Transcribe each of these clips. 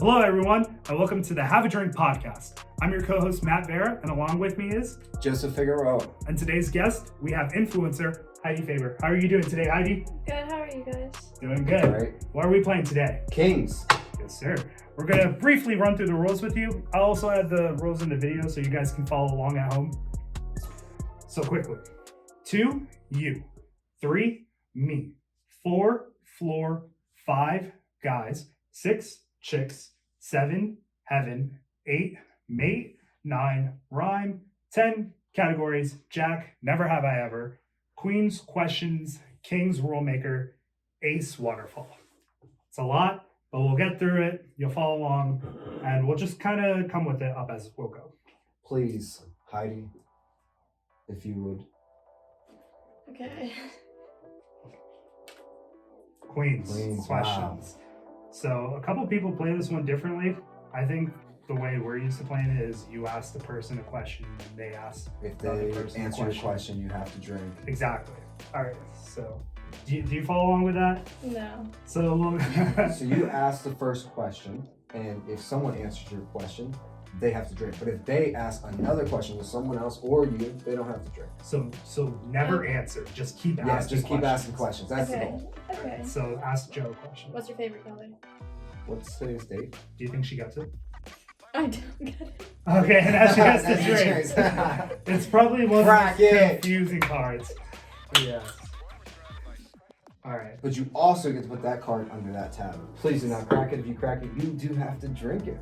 Hello, everyone, and welcome to the Have a Drink podcast. I'm your co-host, Matt Vera, and along with me is Joseph Figueroa. And today's guest, we have influencer Heidi Faber. How are you doing today, Heidi? Good, how are you guys? Doing good. Right. What are we playing today? Kings. Yes, sir. We're going to briefly run through the rules with you. I'll also add the rules in the video so you guys can follow along at home. So quickly. 2, you. 3, me. 4, floor. 5, guys. 6, chicks. 7, heaven. 8, mate. 9, rhyme. 10, categories. Jack, never have I ever. Queens, questions. Kings, rule maker. Ace, waterfall. It's a lot, but we'll get through it. You'll follow along, and we'll just kind of come with it up as we'll go. Please, Heidi, if you would. Okay. Queens questions. Wow. So a couple people play this one differently. I think the way we're used to playing it is you ask the person a question and they ask If the other they person answer your question, you have to drink. Exactly. All right. So do you follow along with that? No. So So you ask the first question, and if someone answers your question, they have to drink. But if they ask another question to someone else or you, they don't have to drink. so never answer. Just keep asking. Yes, just keep questions. asking questions. That's the Okay. goal. Okay. So ask Joe a question. What's your favorite color? What's today's date? Do you think she gets it? I don't get it. Okay, and now she has to Now she drink. drinks. It's probably one of the Bracket. confusing cards. But yeah. All right. But you also get to put that card under that tab. Please do not crack it. If you crack it, you do have to drink it.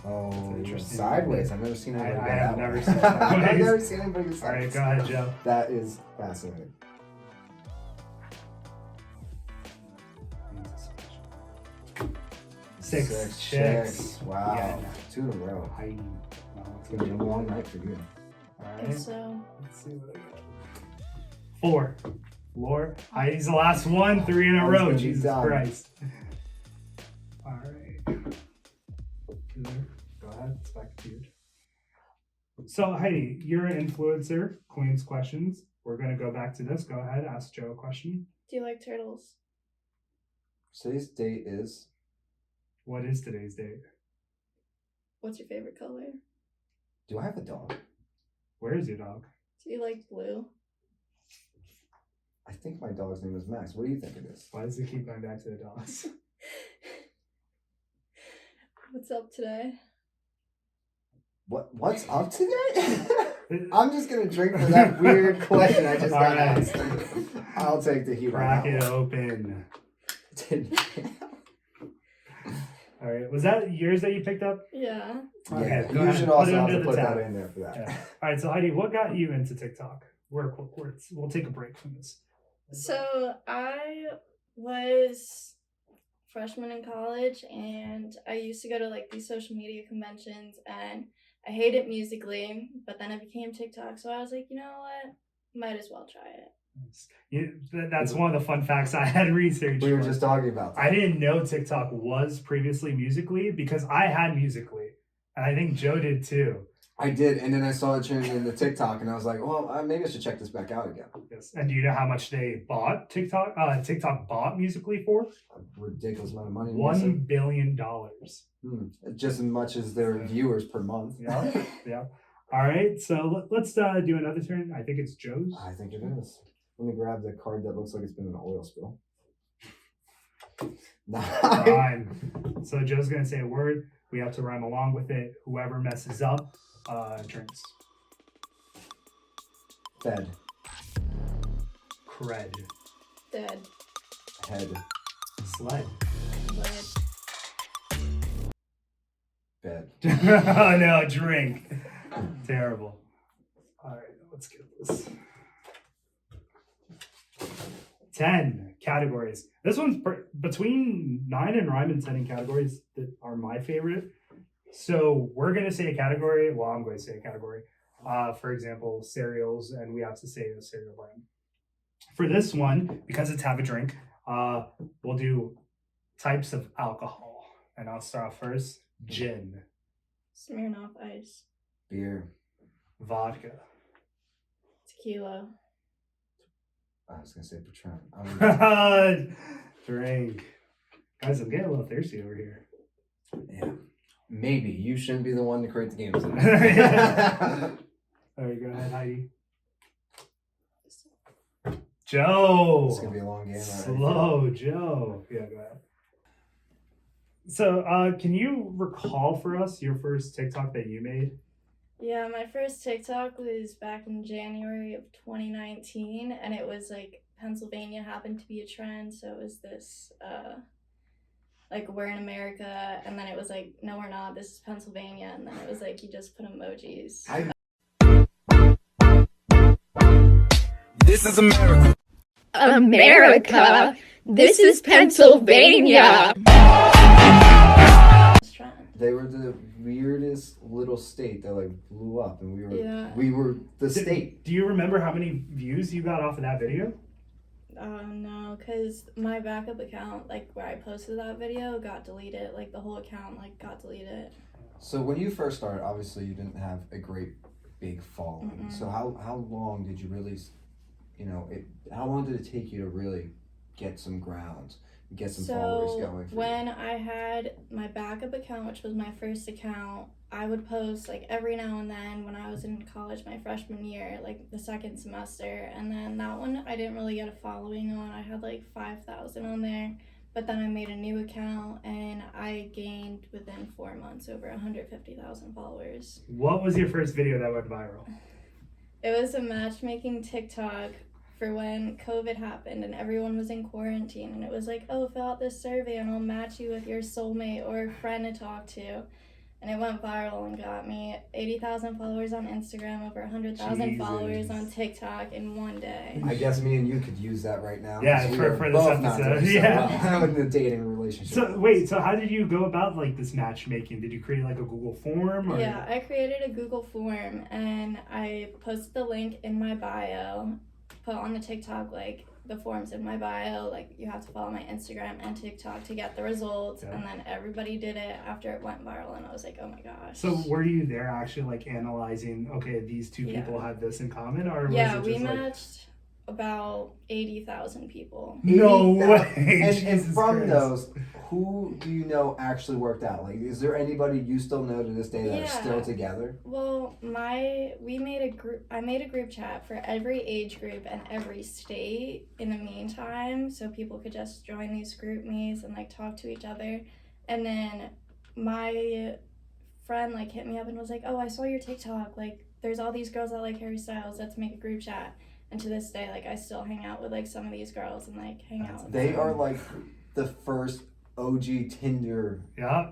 Oh, you're interesting. sideways. I've never seen anybody go I that have way. never seen I've sideways. never seen anybody go All sideways. right, go ahead, Joe. That is fascinating. Six chicks. Wow. Yeah. 2 in a row. Heidi. It's going to be a long night for you. All I right. think so. Let's see what I got. 4. Floor. Heidi's the last one. 3 in a Heidi's row. gonna be Jesus done. Christ. All right. Go ahead. It's back to you. So, Heidi, you're an influencer. Queen's questions. We're going to go back to this. Go ahead. Ask Joe a question. Do you like turtles? Today's date is. What is today's date? What's your favorite color? Do I have a dog? Where is your dog? Do you like blue? I think my dog's name is Max. What do you think it is? Why does it keep going back to the dogs? What's up today? What's up today? I'm just gonna drink for that weird question I just got All right. asked. I'll take the heat. Crack on it that open. one. All right. Was that yours that you picked up? Yeah. Okay, Yeah, go you ahead. should Put also it have under to the put tab. that in there for that. Yeah. All right. So Heidi, what got you into TikTok? We'll take a break from this. So I was freshman in college and I used to go to like these social media conventions and I hated Musical.ly, but then I became TikTok. So I was like, you know what? Might as well try it. That's one of the fun facts I had researched. We were for. just talking about that. I didn't know TikTok was previously Musical.ly because I had Musical.ly, and I think Joe did too. I did, and then I saw it turn into TikTok, and I was like, well, maybe I should check this back out again. Yes. And do you know how much they bought TikTok? TikTok bought Musical.ly for A ridiculous amount of money. $1 billion. Just as much as their viewers per month. Yeah, yeah. All right, so let's do another turn. I think it's Joe's. I think it is. Let me grab the card that looks like it's been an oil spill. Rhyme. So Joe's gonna say a word. We have to rhyme along with it. Whoever messes up, drinks. Fed. Cred. Dead. Head. Sled. Lead. Bed. Oh no, drink. Terrible. All right, let's get this. 10 categories. This one's between 9 and rhyme and 10 in categories that are my favorite. So we're going to say a category. Well, I'm going to say a category. For example, cereals, and we have to say a cereal brand. For this one, because it's have a drink, we'll do types of alcohol. And I'll start off first. Gin. Smirnoff Ice. Beer. Vodka. Tequila. I was gonna say Patron. Drink. Guys, I'm getting a little thirsty over here. Yeah. Maybe you shouldn't be the one to create the games. All right, go ahead, Heidi. Joe. It's gonna be a long game. Slow, Joe. Yeah, go ahead. So, can you recall for us your first TikTok that you made? Yeah, my first TikTok was back in January of 2019, and it was like Pennsylvania happened to be a trend, so it was this like we're in America, and then it was like no we're not, this is Pennsylvania, and then it was like you just put emojis. This is America. America. This is Pennsylvania. Trend. They were the weirdest little state that like blew up, and Yeah. we were the state. Do you remember how many views you got off of that video? No, because my backup account, like where I posted that video, got deleted. Like the whole account, like got deleted. So when you first started, obviously you didn't have a great big following. Mm-mm. So how long did you really, how long did it take you to really get some ground, get some followers going? For When I had my backup account, which was my first account, I would post like every now and then when I was in college my freshman year, like the second semester, and then that one I didn't really get a following on. I had like 5,000 on there, but then I made a new account and I gained within 4 months over 150,000 followers. What was your first video that went viral? It was a matchmaking TikTok for when COVID happened and everyone was in quarantine, and it was like, oh, fill out this survey and I'll match you with your soulmate or a friend to talk to. And it went viral and got me 80,000 followers on Instagram, over 100,000 Jesus. followers on TikTok in one day. I guess me and you could use that right now. Yeah, 'cause we for are this both not episode, doing so yeah. well in the dating relationship. So wait, so how did you go about like this matchmaking? Did you create like a Google form? Or? Yeah, I created a Google form and I posted the link in my bio, put on the TikTok like the forms in my bio, like you have to follow my Instagram and TikTok to get the results. Yeah. And then everybody did it after it went viral, and I was like, oh my gosh. So were you there actually like analyzing, okay, these two Yeah. people have this in common, or was Yeah, it we just like, matched about 80,000 people. no 80,000. way? And Jesus from Christ. those, who do you know actually worked out? Like, is there anybody you still know to this day that are still Yeah. together? Well, I made a group chat for every age group and every state in the meantime, so people could just join these group meets and like talk to each other. And then my friend like hit me up and was like, oh, I saw your TikTok, like there's all these girls that like Harry Styles, let's make a group chat. And to this day, like I still hang out with like some of these girls and like hang out with They them. are like the first OG Tinder Yeah.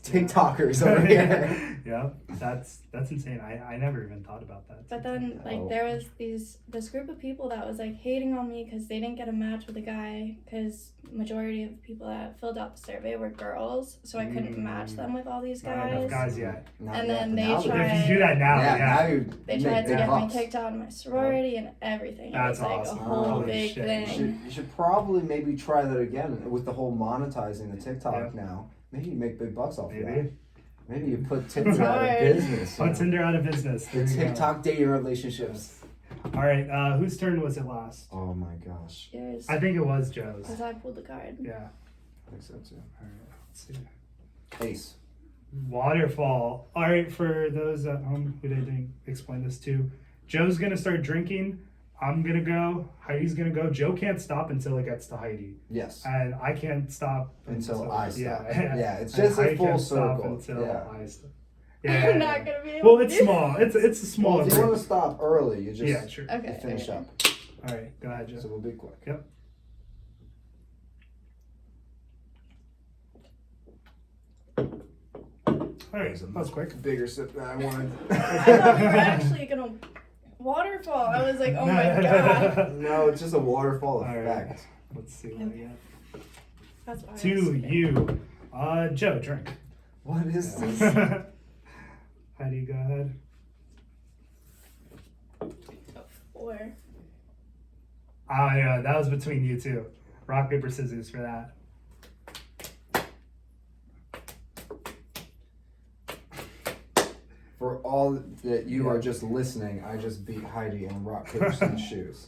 TikTokers over here. Yeah, that's insane. I never even thought about that. But then, like, Oh. there was this group of people that was, like, hating on me because they didn't get a match with a guy, because majority of the people that filled out the survey were girls, so I couldn't match them with all these Not enough guys. guys yet. Not And yet, then but they now tried- If you do that now, Yeah, yeah. now you They make tried to big get me bucks. kicked out of my sorority and everything. That's it was, like, awesome. a whole Holy big shit. thing. You should probably maybe try that again with the whole monetizing the TikTok Yeah. now. Maybe you make big bucks off of that. Maybe. Maybe you put Tinder out of hard. business. you Put know? Tinder out of business. The There you go. TikTok dating relationships. All right, whose turn was it last? Oh my gosh. Yours. I think it was Joe's. Because I pulled the card. Yeah. I think so too. All right, let's see. Ace. Waterfall. All right, for those at home who didn't explain this to, Joe's gonna start drinking. I'm gonna go. Heidi's gonna go. Joe can't stop until it gets to Heidi, Yes. and I can't stop Until I stop. Yeah, Yeah, it's And just a Heidi full can't stop circle. until Yeah. I stop. I'm not going to be able Well, to it's do small. It's a small. Well, if you want to stop early, you just Yeah, sure. Okay. you finish okay. up. All right, go ahead, Joe. So we'll be quick. Yep. All right, that was quick. Bigger sip than I wanted. I thought you were actually going to waterfall. I was like, oh my god. No, it's just a waterfall All right. effect. Let's see what we got. That's why I was To skipping. you, Joe, drink. What is this? Heidi, go ahead. 4. Oh yeah, that was between you two. Rock, paper, scissors for that. For all that you are just listening, I just beat Heidi in rock, paper, scissors, shoes.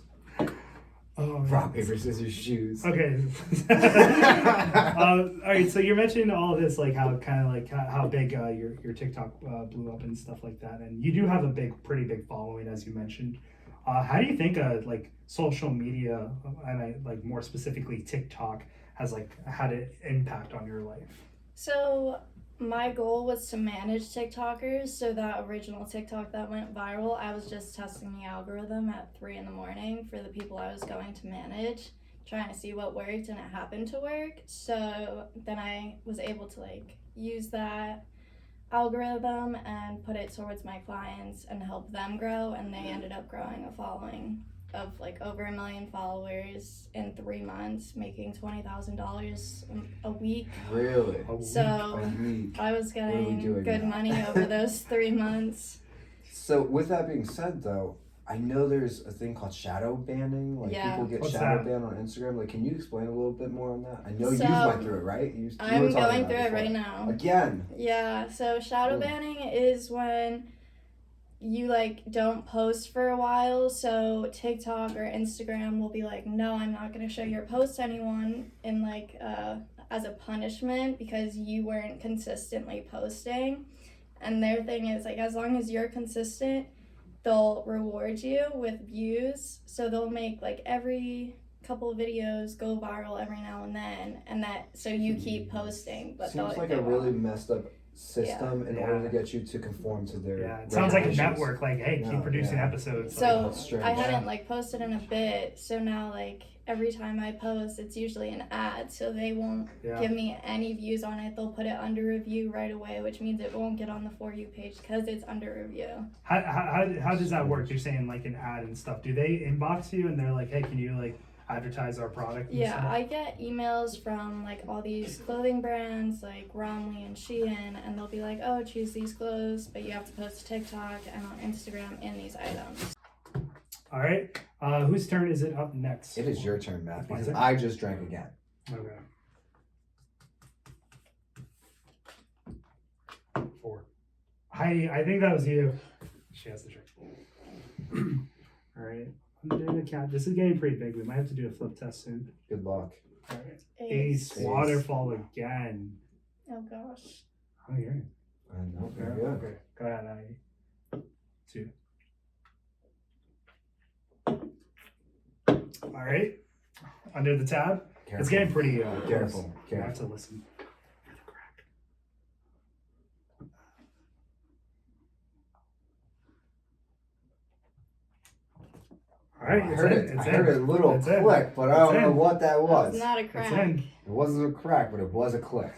Oh Oh, Rock, paper, scissors, shoes. Okay. All right. So you're mentioning all of this, like how kind of like how big your TikTok blew up and stuff like that, and you do have a pretty big following, as you mentioned. How do you think like social media, and like more specifically TikTok, has like had an impact on your life? So my goal was to manage TikTokers. So that original TikTok that went viral, I was just testing the algorithm at 3 a.m. for the people I was going to manage, trying to see what worked, and it happened to work. So then I was able to like use that algorithm and put it towards my clients and help them grow, and they ended up growing a following of like over 1 million followers in 3 months, making $20,000 a week. Really? So A week. I was What are we getting doing good now? money over those 3 months. So with that being said, though, I know there's a thing called shadow banning. Like Yeah. people get What's shadow that? banned on Instagram. Like, can you explain a little bit more on that? I know you So, went through it, right? You were I'm talking going about through it before. right now. Again. Yeah, so shadow Ooh. banning is when you like don't post for a while, so TikTok or Instagram will be like, no, I'm not going to show your post to anyone in like as a punishment because you weren't consistently posting. And their thing is like, as long as you're consistent, they'll reward you with views. So they'll make like every couple of videos go viral every now and then, and that so you keep posting. But Seems like they a really won't. messed up system in order to get you to conform to their Yeah, it sounds like a regulations. network. Like, hey, keep No, producing yeah. episodes. So That's strange. I hadn't like posted in a bit, so now like every time I post, it's usually an ad, so they won't give me any views on it. They'll put it under review right away, which means it won't get on the For You page because it's under review. How does that work? You're saying like an ad and stuff. Do they inbox you and they're like, hey, can you like advertise our product? And Yeah, stuff? I get emails from like all these clothing brands like Romley and Shein, and they'll be like, oh, choose these clothes, but you have to post to TikTok and on Instagram in these items. All right. Whose turn is it up next? It is your turn, Matt, because Is it? I just drank again. Okay. 4. Heidi, I think that was you. She has the drink. All right. I'm doing a cat. This is getting pretty big. We might have to do a flip test soon. Good luck. All right. Ace. Ace. Waterfall again. Oh gosh. Oh, yeah. I know. Yeah, Very good. okay. Go ahead, Heidi. 2. All right. Under the tab. Careful. It's getting pretty Careful. close. You have Careful. to listen for the crack. All right, I it's heard in, it. it's I in. heard a little It's in. click, but I don't It's know in. what that was. It's not a It's crack. in. It wasn't a crack, but it was a click.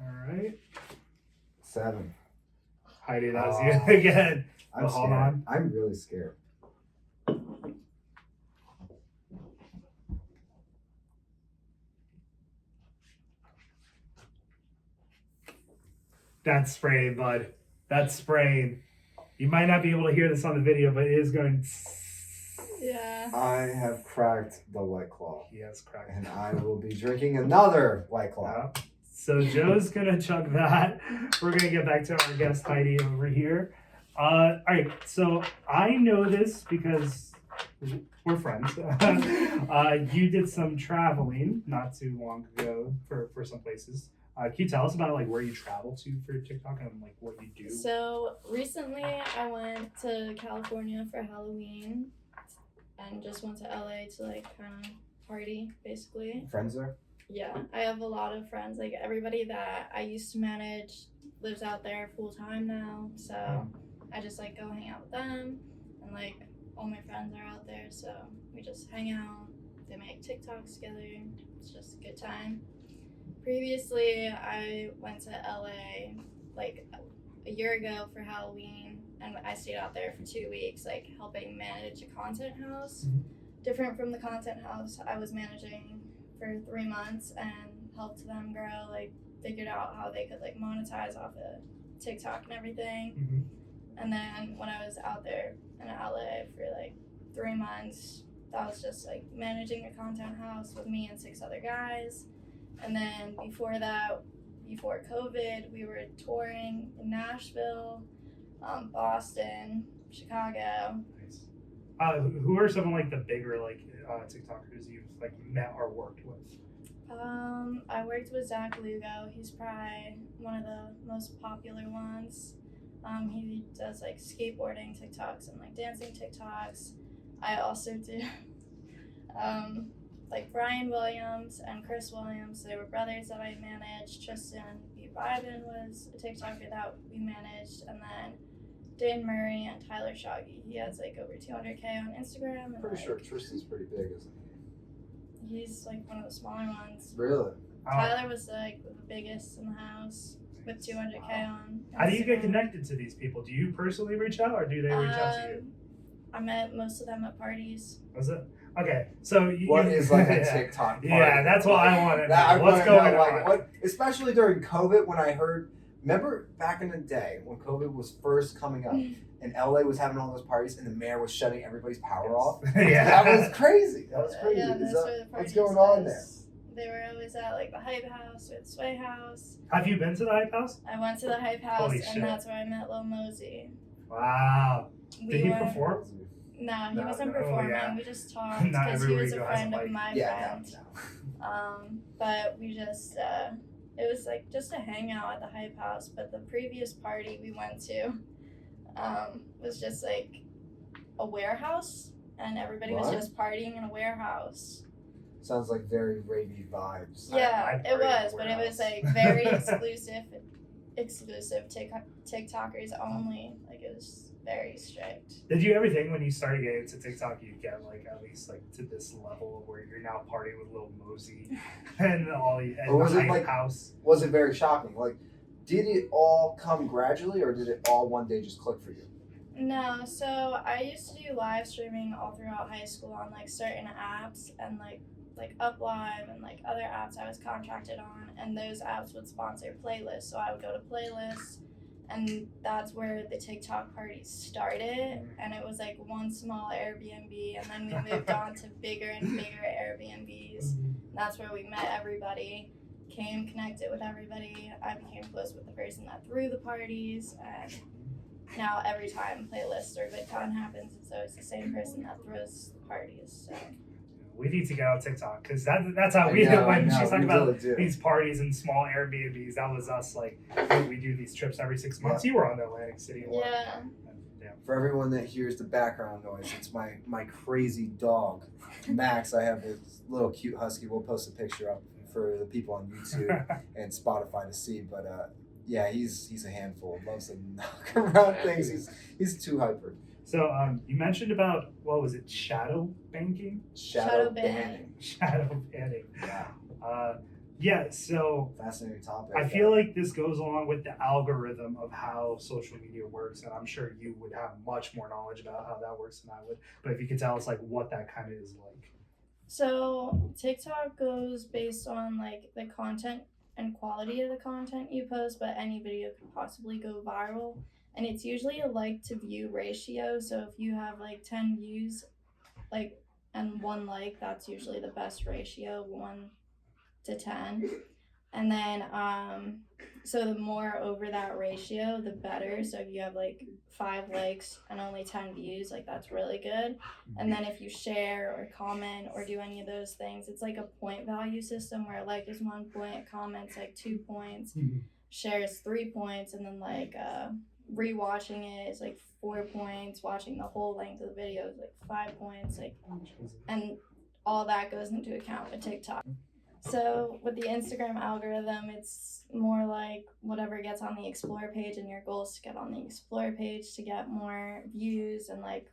All right. 7. Heidi, that was Oh. you again. I'm Well, hold scared. on. I'm really scared. That's spraying, bud. That's spraying. You might not be able to hear this on the video, but it is going. Yeah. I have cracked the White Claw, He has cracked. and I will be drinking another White Claw. Yeah. So Joe's gonna chug that. We're gonna get back to our guest Heidi over here. All right. So I know this because we're friends. You did some traveling not too long ago for some places. Can you tell us about like where you travel to for your TikTok and like what you do? So recently I went to California for Halloween and just went to LA to like kind of party basically. Friends there? Yeah, I have a lot of friends. Like everybody that I used to manage lives out there full time now. So I just like go hang out with them, and like all my friends are out there. So we just hang out. They make TikToks together. It's just a good time. Previously, I went to LA like a year ago for Halloween, and I stayed out there for 2 weeks, like helping manage a content house. Different from the content house I was managing for 3 months and helped them grow, like figured out how they could like monetize off of TikTok and everything. And then when I was out there in LA for like 3 months, that was just like managing a content house with me and 6 other guys. And then before that, before COVID, we were touring in Nashville, Boston, Chicago, Nice. Who are some of like the bigger like TikTokers you've like met or worked with? I worked with Zach Lugo. He's probably one of the most popular ones. He does like skateboarding TikToks and like dancing TikToks. I also do like Brian Williams and Chris Williams. They were brothers that I managed. Tristan B. Biden was a TikToker that we managed, and then Dan Murray and Tyler Shoggy. He has like over 200K on Instagram. And, Pretty like, sure Tristan's pretty big, isn't he? he's like one of the smaller ones. Really? Tyler was like the biggest in the house with 200K on. How do you get Instagram. connected to these people? Do you personally reach out, or do they reach out to you? I met most of them at parties. Was it? Okay, so What is like a yeah. TikTok party? Yeah, that's what I want to know. I What's wanna going know, on? like, what, especially during COVID when I heard, remember back in the day when COVID was first coming up and LA was having all those parties and the mayor was shutting everybody's power off? Yeah. That was crazy. That was crazy. Yeah, Is that's that- where the what's parties going on there? was. They were always at like the Hype House or the Sway House. Have you been to the Hype House? I went to the Hype House, Holy and shit. that's where I met Lil Mosey. Wow. We Did he went- perform? No, he No, wasn't no, performing. yeah. We just talked Not because he everywhere was you a go has a friend of mic. my Yeah, friend. no. But we just it was like just a hangout at the Hype House. But the previous party we went to was just like a warehouse, and everybody was What? just partying in a warehouse. Sounds like very ravey vibes. Yeah, I'd it party in a was, but it was warehouse. like very exclusive TikTokers only. Like it was very strict. Did you ever think when you started getting into TikTok you'd get like at least like to this level where you're now partying with Lil Mosey and all and Or was the it Hype like- House? Was it very shocking? Like, did it all come gradually or did it all one day just click for you? No, so I used to do live streaming all throughout high school on like certain apps and like Up Live and like other apps I was contracted on, and those apps would sponsor playlists. So I would go to playlists, and that's where the TikTok parties started. And it was like one small Airbnb, and then we moved on to bigger and bigger Airbnbs. And that's where we met everybody, connected with everybody. I became close with the person that threw the parties, and now every time playlists or VidCon happens, it's always the same person that throws the parties. So We need to get on TikTok because that's how I we know, do when I know, she's talking we about really do. these parties and small Airbnbs. That was us. Like we do these trips every 6 months. You were on the Atlantic City one. yeah. Yeah. For everyone that hears the background noise, it's my crazy dog, Max. I have this little cute husky. We'll post a picture up for the people on YouTube and Spotify to see. But yeah, he's a handful. Loves to knock around things. He's too hyper. So you mentioned about what was it? Shadow banking? Shadow banning. Shadow banning. Yeah, Yeah. So fascinating topic. I feel like this goes along with the algorithm of how social media works, and I'm sure you would have much more knowledge about how that works than I would. But if you could tell us like what that kind of is like. So TikTok goes based on like the content and quality of the content you post, but any video could possibly go viral. And it's usually a like to view ratio. So if you have like 10 views, like and 1 like, that's usually the best ratio, 1 to 10. And then so the more over that ratio, the better. So if you have like 5 likes and only 10 views, like that's really good. And then if you share or comment or do any of those things, it's like a point value system where a like is 1 point, comments like 2 points, shares 3 points, and then like rewatching it is like 4 points, watching the whole length of the video is like 5 points, like, and all that goes into account with TikTok. So with the Instagram algorithm, it's more like whatever gets on the Explore page, and your goal is to get on the Explore page to get more views, and like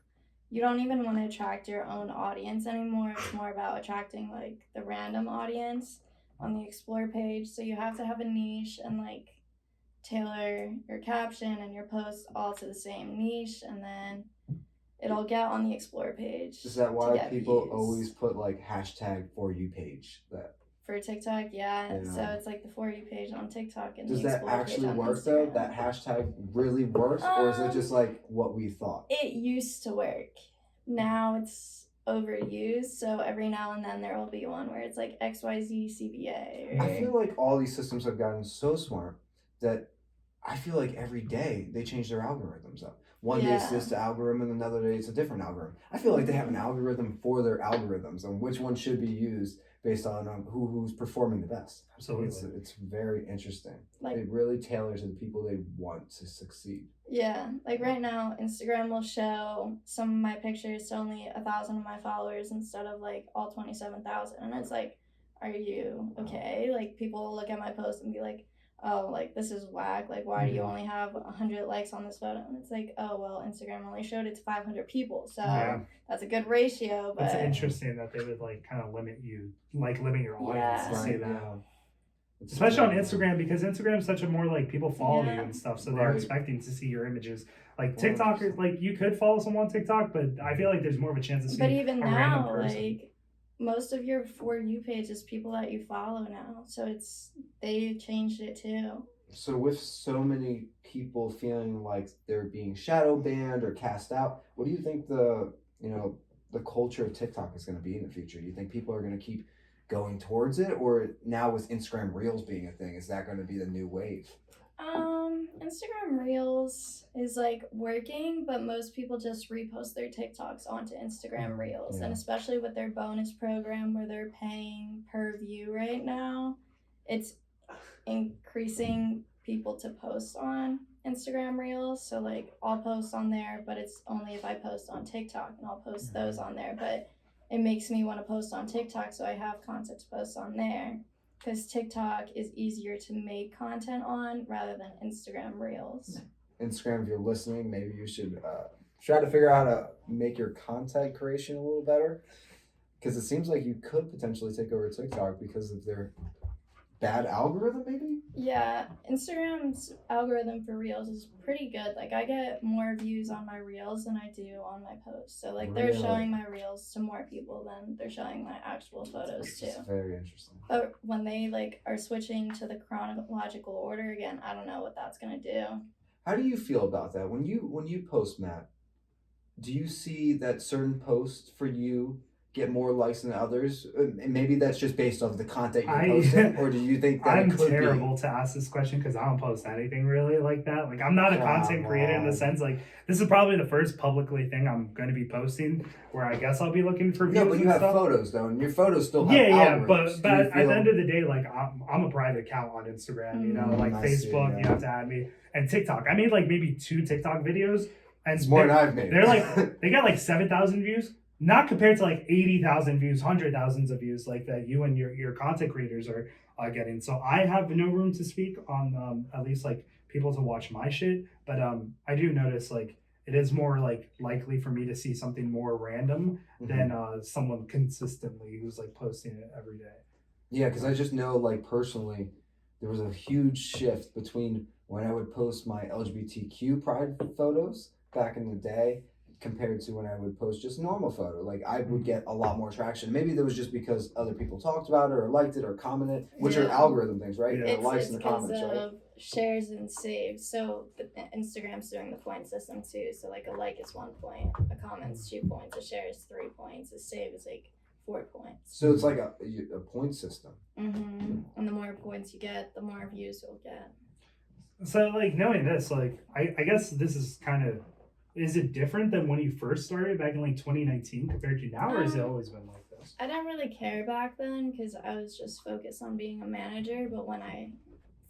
you don't even want to attract your own audience anymore. It's more about attracting like the random audience on the Explore page. So you have to have a niche and like tailor your caption and your post all to the same niche, and then it'll get on the Explore page. Is that to why get people views. always put like hashtag for you page? That For TikTok, yeah. Yeah. So it's like the For You page on TikTok and does the that Explore page actually on work though? Instagram. That hashtag really works, or is it just like what we thought? It used to work. Now it's overused, so every now and then there will be one where it's like XYZ CBA. Or... I feel like all these systems have gotten so smart that I feel like every day they change their algorithms up. One day it's this algorithm, and another day it's a different algorithm. I feel like they have an algorithm for their algorithms and which one should be used based on who's performing the best. Absolutely. It's very interesting. Like, it really tailors to the people they want to succeed. Yeah, like right now, Instagram will show some of my pictures to only 1,000 of my followers instead of like all 27,000, and it's like, are you okay? Like people will look at my post and be like, oh, like this is whack. Like why do you only have 100 likes on this photo? And it's like, oh well, Instagram only showed it to 500 people, so that's a good ratio. But it's interesting that they would like kind of limit your audience to see that. Yeah. Especially on Instagram, because Instagram is such a more like people follow you and stuff, so they're expecting to see your images. Like TikTok, like you could follow someone on TikTok, but I feel like there's more of a chance to see. But even a random now, person. like most of your For You page is people that you follow now, so they changed it too. So with so many people feeling like they're being shadow banned or cast out, what do you think the culture of TikTok is going to be in the future? Do you think people are going to keep going towards it, or now with Instagram Reels being a thing, is that going to be the new wave? Instagram Reels is like working, but most people just repost their TikToks onto Instagram Reels, and especially with their bonus program where they're paying per view right now, it's increasing people to post on Instagram Reels. So like I'll post on there, but it's only if I post on TikTok, and I'll post those on there, but it makes me want to post on TikTok, so I have content to post on there. Because TikTok is easier to make content on rather than Instagram Reels. Instagram, if you're listening, maybe you should try to figure out how to make your content creation a little better. Because it seems like you could potentially take over TikTok because of their bad algorithm, maybe? Yeah, Instagram's algorithm for Reels is pretty good. Like, I get more views on my Reels than I do on my posts. So, like, they're showing my Reels to more people than they're showing my actual photos to. That's very interesting. But when they, like, are switching to the chronological order again, I don't know what that's going to do. How do you feel about that? When you post, Matt, do you see that certain posts for you get more likes than others? And maybe that's just based off the content you're posting, or do you think that I'm it could terrible to ask this question because I don't post anything really like that. Like I'm not a content creator in the sense like this is probably the first publicly thing I'm going to be posting where I guess I'll be looking for views. No, but you have stuff. Photos though, and your photos still have algorithms. but at the end of the day, like I'm a private account on Instagram, you know, like Facebook, you have to add me, and TikTok. I made like maybe 2 TikTok videos, and it's more than I've made. They're like they got like 7,000 views. Not compared to like 80,000 views, 100,000s of views like that you and your content creators are getting. So I have no room to speak on at least like people to watch my shit. But I do notice like it is more like likely for me to see something more random than someone consistently who's like posting it every day. Yeah, because I just know like personally there was a huge shift between when I would post my LGBTQ pride photos back in the day compared to when I would post just normal photo. Like I would get a lot more traction. Maybe that was just because other people talked about it or liked it or commented, which are algorithm things, right? Yeah. It's likes and the comments, because right? of shares and saves. So Instagram's doing the point system too. So like a like is 1 point, a comment's 2 points, a share is 3 points, a save is like 4 points. So it's like a point system. And the more points you get, the more views you'll get. So like knowing this, like I guess this is kind of, is it different than when you first started back in like 2019 compared to now, or has it always been like this? I didn't really care back then because I was just focused on being a manager. But when I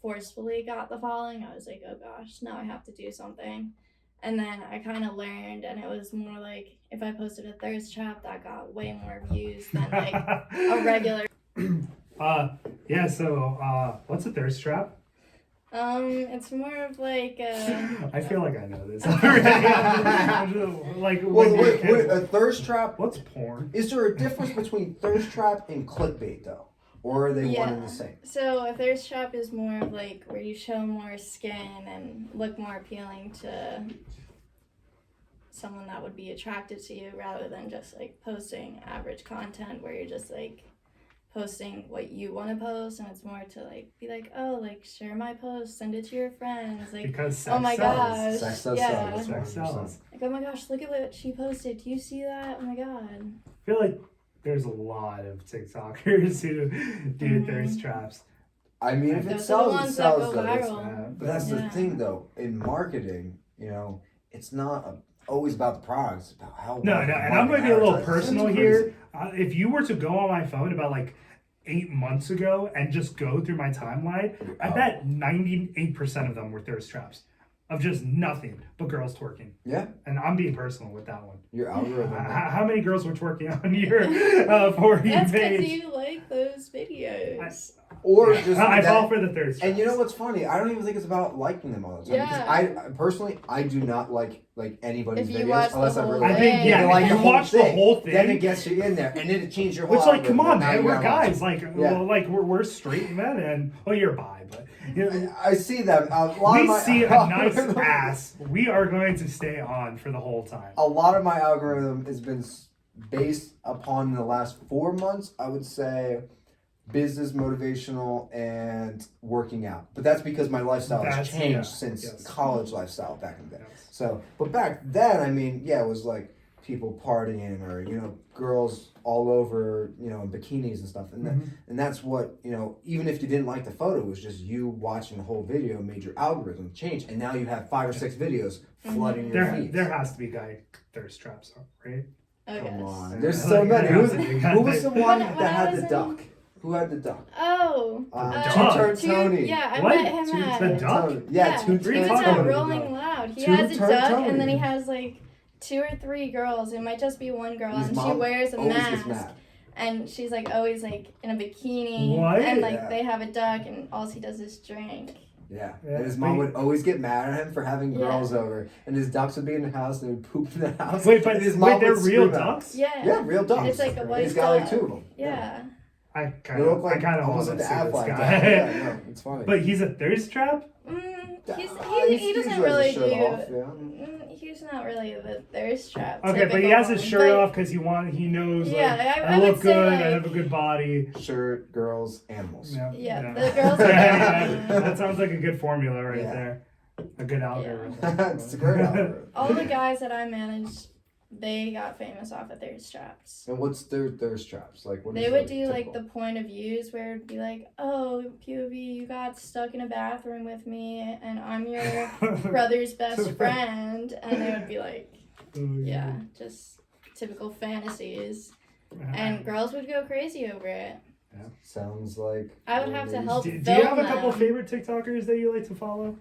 forcefully got the following, I was like, oh gosh, now I have to do something. And then I kind of learned, and it was more like if I posted a thirst trap, that got way more views than like a regular. Yeah. So what's a thirst trap? It's more of like I feel like I know this already. Like, wait, a thirst trap? What's porn? Is there a difference between thirst trap and clickbait though, or are they one and the same? So a thirst trap is more of like where you show more skin and look more appealing to someone that would be attracted to you, rather than just like posting average content where you're just like posting what you want to post, and it's more to like be like, oh, like share my post, send it to your friends, like, because sex oh my sells. gosh, Sex does yeah, sell. Sex sells. like, oh my gosh, look at what she posted, do you see that? Oh my god. I feel like there's a lot of TikTokers who do thirst traps. I mean, if it Those are the sells, it ones that sells. go Though. viral. But that's the Yeah. thing, though. In marketing, it's not always about the product. It's about how. No, and I'm going to be a little personal here. If you were to go on my phone about like 8 months ago and just go through my timeline, I bet 98% of them were thirst traps of just nothing but girls twerking. Yeah. And I'm being personal with that one. Your algorithm. How many girls were twerking on your For You That's because page? you like those videos. Or just I that- fall for the thirst traps. And you know what's funny? I don't even think it's about liking them all the time. Yeah. Because I personally, I do not like anybody's If you videos watch the unless I whole really I think, thing. yeah, like if the you whole watch the thing, whole thing, then it gets you in there, and then it changes your whole. which, like, come on, algorithm. Now man, you we're gotta watch guys. it. Like, Yeah. well, like we're straight men, and you're bi, but you know, I see them. A lot we of my see a nice algorithm- ass. We are going to stay on for the whole time. A lot of my algorithm has been based upon the last 4 months. I would say business, motivational, and working out. But that's because my lifestyle has changed since college lifestyle back in the day. Yes. So, but back then, I mean, yeah, it was like people partying or girls all over, in bikinis and stuff, and and that's what even if you didn't like the photo, it was just you watching the whole video made your algorithm change, and now you have 5 or 6 videos flooding your feed. There has to be guy thirst traps, right? Oh, Come yes. on, there's Yeah, so like, many. there has to be Who was the one When that I had was the in- duck? Who had the duck? Oh. Two-turn Tony. Yeah, I What? met him Two- at. the duck? Yeah, He two-turn was talking at about? Rolling Loud. He Two-turn has a duck, Tony. and then he has like 2 or 3 girls. It might just be one girl, His and she mom wears a always gets mask. mad. And she's like always like in a bikini. What? And like Yeah. they have a duck, and all he does is drink. Yeah. Yeah. And his mom would always get mad at him for having Yeah. girls over, and his ducks would be in the house, and they would poop in the house. Wait, but and his mom they're would real scream at him. ducks? Yeah. Yeah, real ducks. It's like a white He's got like duck. 2 of them. Yeah. I They kind look of like want almost to like see the this Affleck guy. guy. Yeah, no, it's funny. But he's a thirst trap? He doesn't really do. Yeah. He's not really the thirst trap. Okay, but he has his shirt off because he knows Yeah, like, I I look would say, good, I like- have a good body. Shirt, girls, animals. Yeah, the girls are That sounds like a good formula right Yeah. there. A good algorithm. It's a great algorithm. All the guys that I managed, they got famous off of thirst traps. And what's their thirst traps? Like what? They is would do like typical? the point of views where it'd be like, oh, POV, you got stuck in a bathroom with me, and I'm your brother's best friend, and they would be like, yeah, just typical fantasies, and girls would go crazy over it. Sounds like. I would have to help Do you film have a couple them. favorite TikTokers that you like to follow?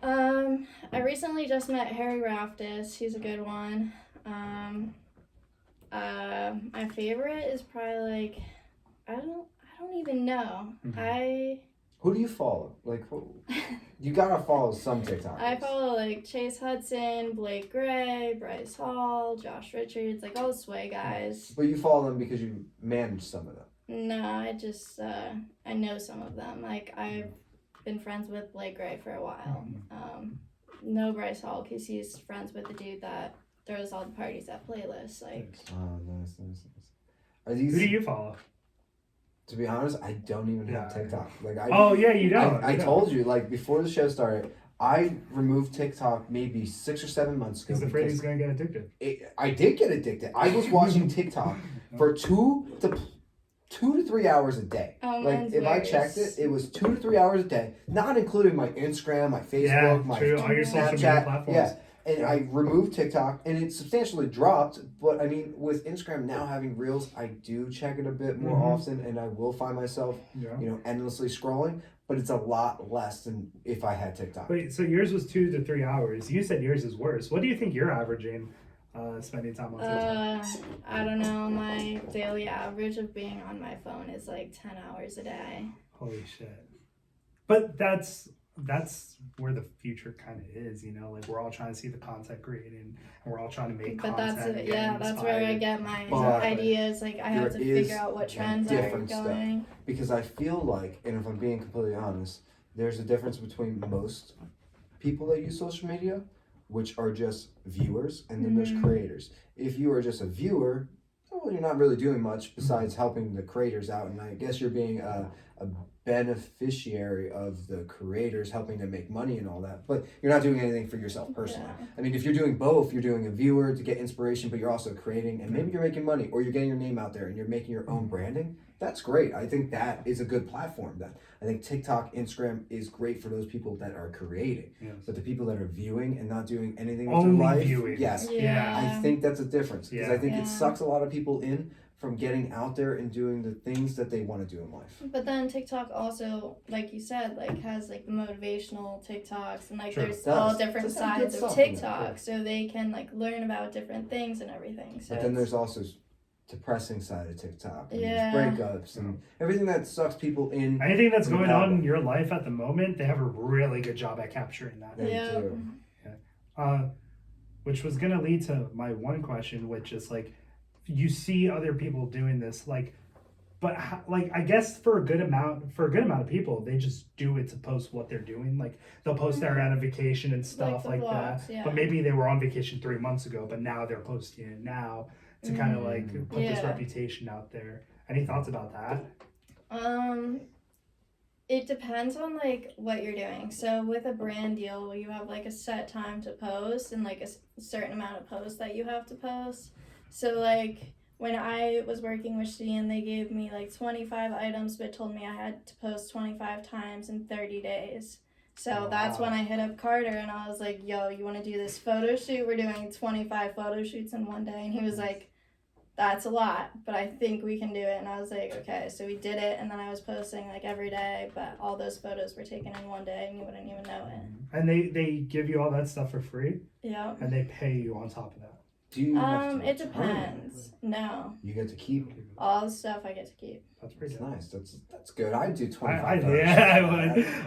I recently just met Harry Raftis. He's a good one. My favorite is probably like I don't even know. Who do you follow? Like, you gotta follow some TikTokers. I follow like Chase Hudson, Blake Gray, Bryce Hall, Josh Richards, like all the sway guys. But you follow them because you manage some of them. No, I just I know some of them. Like I've been friends with Blake Gray for a while. No Bryce Hall because he's friends with the dude that throws all the parties at Playlist. Like Oh, nice. Are these? Who do you follow? To be honest, I don't even have Yeah. TikTok. Like Oh yeah, you don't. I told you, like, before the show started, I removed TikTok maybe 6 or 7 months ago. He's afraid because he's gonna get addicted. I did get addicted. I was watching TikTok for 2 to 3 hours a day. oh, Like, mine's if I worse. checked it, it was 2 to 3 hours a day, not including my Instagram, my Facebook, Yeah, my true. All your social media Snapchat. platforms. Yeah. And I removed TikTok, and it substantially dropped. But I mean, with Instagram now having Reels, I do check it a bit more often, and I will find myself, Yeah. endlessly scrolling. But it's a lot less than if I had TikTok. Wait, so yours was 2 to 3 hours. You said yours is worse. What do you think you're averaging spending time on TikTok? I don't know. My daily average of being on my phone is like 10 hours a day. Holy shit. But that's where the future kind of is, like we're all trying to see the content created, and we're all trying to make But content. that's and it. get Yeah, that's where I inspired. get my But ideas. Like I have to there is figure out what a trends are difference, though. going. Because I feel like, and if I'm being completely honest, there's a difference between most people that use social media, which are just viewers, and then there's creators. If you are just a viewer, well, you're not really doing much besides helping the creators out, and I guess you're being a beneficiary of the creators, helping them make money and all that, but you're not doing anything for yourself personally. Yeah. I mean, if you're doing both, you're doing a viewer to get inspiration, but you're also creating, and maybe you're making money, or you're getting your name out there and you're making your own branding. That's great. I think that is a good platform. That I think TikTok, Instagram is great for those people that are creating. Yes. But the people that are viewing and not doing anything with Only their life, viewing. yes, Yeah. I think that's a difference because Yeah. I think Yeah. it sucks a lot of people in from getting out there and doing the things that they want to do in life. But then TikTok also, like you said, like has like the motivational TikToks and like Sure, there's it does. all different Does have good sides of stuff in it, TikTok, so they can like learn about different things and everything. So But then it's- there's also depressing side of TikTok. And Yeah. There's breakups and everything that sucks people in. Anything that's in the going on in problem. your life at the moment, they have a really good job at capturing that. They yeah. do. Which was gonna lead to my one question, which is like, you see other people doing this, like, but like I guess for a good amount of people, they just do it to post what they're doing. Like they'll post they're on a vacation and stuff the like vlogs, that. yeah. But maybe they were on vacation 3 months ago, but now they're posting it now to kind of like put this Yeah. reputation out there. Any thoughts about that? It depends on like what you're doing. So with a brand deal, you have like a set time to post and like a certain amount of posts that you have to post. So like when I was working with Shein, they gave me like 25 items, but told me I had to post 25 times in 30 days. So that's when I hit up Carter and I was like, yo, you want to do this photo shoot? We're doing 25 photo shoots in one day. And he was like, that's a lot, but I think we can do it. And I was like, okay. So we did it. And then I was posting like every day, but all those photos were taken in one day and you wouldn't even know it. And they give you all that stuff for free, Yeah. and they pay you on top of that. Do you have to It return depends. No. You get to keep. All the stuff I get to keep. That's pretty That's good. nice. That's good. I do 25.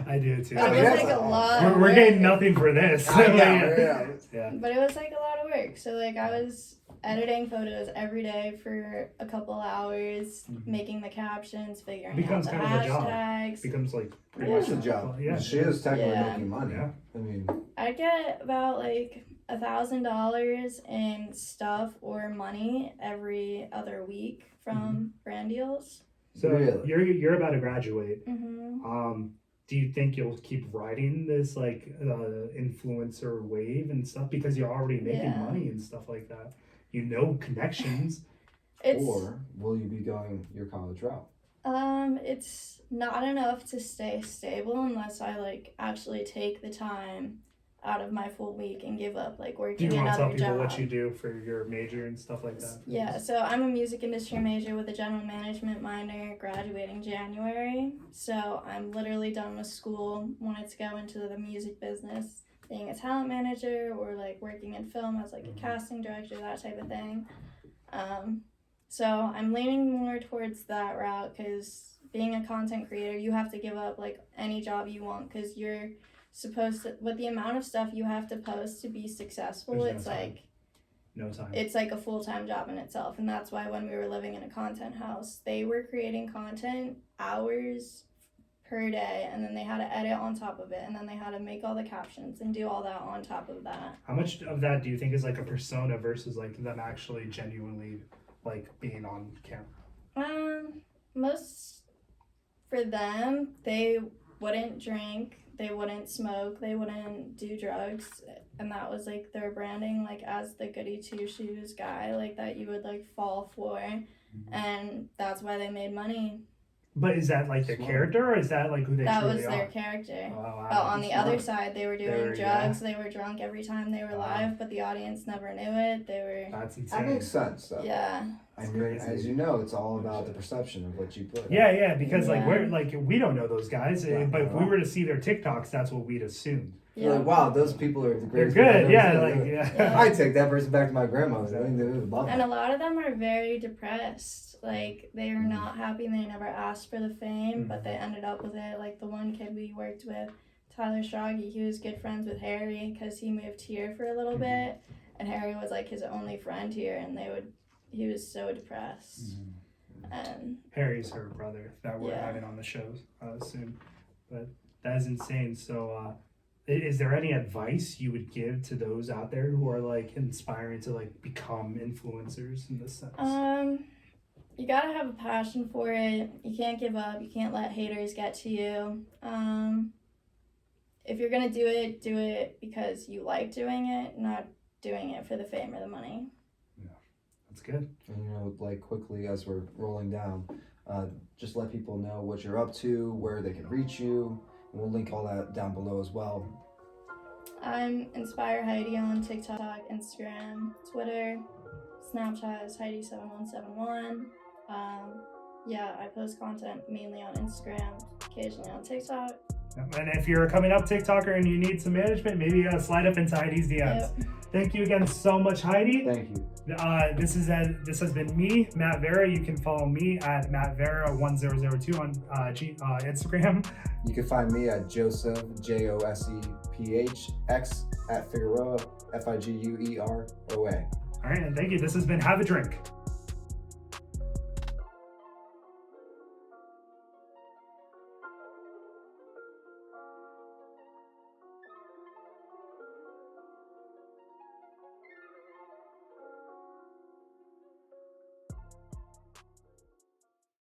I do too. But I mean, it was that's like a a- lot. We're of getting work. nothing for this. I know, Yeah. yeah. But it was like a lot of work. So like I was editing photos every day for a couple hours, making the captions, figuring Becomes out the kind of a job. hashtags. Becomes like pretty It much is a job. Yeah. She is technically Yeah. making money. Yeah. I mean, I get about like $1,000 in stuff or money every other week from brand deals. So Really? you're about to graduate. Mm-hmm. Do you think you'll keep riding this like influencer wave and stuff because you're already making Yeah. money and stuff like that? You know connections. or will you be going your college route? It's not enough to stay stable unless I like actually take the time out of my full week and give up like Do working you want to tell another people job. what you do for your major and stuff like that? Yeah, so I'm a music industry major with a general management minor, graduating January. So I'm literally done with school, wanted to go into the music business, being a talent manager or like working in film as like a casting director, that type of thing. So I'm leaning more towards that route because being a content creator, you have to give up like any job you want because you're supposed to, with the amount of stuff you have to post to be successful, There's no it's time. like No time. it's like a full-time job in itself. And that's why when we were living in a content house, they were creating content hours per day, and then they had to edit on top of it, and then they had to make all the captions and do all that on top of that. How much of that do you think is like a persona versus like them actually genuinely like being on camera? Most for them, they wouldn't drink, they wouldn't smoke, they wouldn't do drugs, and that was like their branding, like as the goody two shoes guy, like that you would like fall for, and that's why they made money. But is that like their Smart. character, or is that like who they That truly was their are? character. Oh, wow. But on the Smart. other side, they were doing They were- drugs. They were drunk every time they were Wow. live, but the audience never knew it. They were, That's That insane. makes sense, though. yeah. I mean, crazy. as you know, it's all about the perception of what you put. Yeah, because like Yeah. we're like we don't know those guys, Yeah, but if not we at were to see their TikToks, that's what we'd assume. You're Yeah. like, wow, those people are the They're greatest. people I've good, ever yeah, seen. like yeah. I take that person back to my grandma's. I think they would love And a that. lot of them are very depressed. Like, they are not happy. They never asked for the fame, but they ended up with it. Like, the one kid we worked with, Tyler Stragi, he was good friends with Harry because he moved here for a little bit. And Harry was, like, his only friend here, and he was so depressed. And Harry's her brother that we're Yeah. having on the shows soon, but that is insane. So, is there any advice you would give to those out there who are like inspiring to like become influencers in this sense? you gotta have a passion for it. You can't give up. You can't let haters get to you. If you're gonna do it because you like doing it, not doing it for the fame or the money. That's good. And, like quickly as we're rolling down, Just let people know what you're up to, where they can reach you. And we'll link all that down below as well. I'm Inspire Heidi on TikTok, Instagram, Twitter, Snapchat is Heidi7171. Yeah, I post content mainly on Instagram, occasionally on TikTok. And if you're a coming up TikToker and you need some management, maybe slide up into Heidi's DMs. Yep. Thank you again so much, Heidi. Thank you. This has been me, Matt Vera. You can follow me at MattVera1002 on Instagram. You can find me at Joseph, JOSEPHX at Figueroa, FIGUEROA. All right, and thank you. This has been Have a Drink.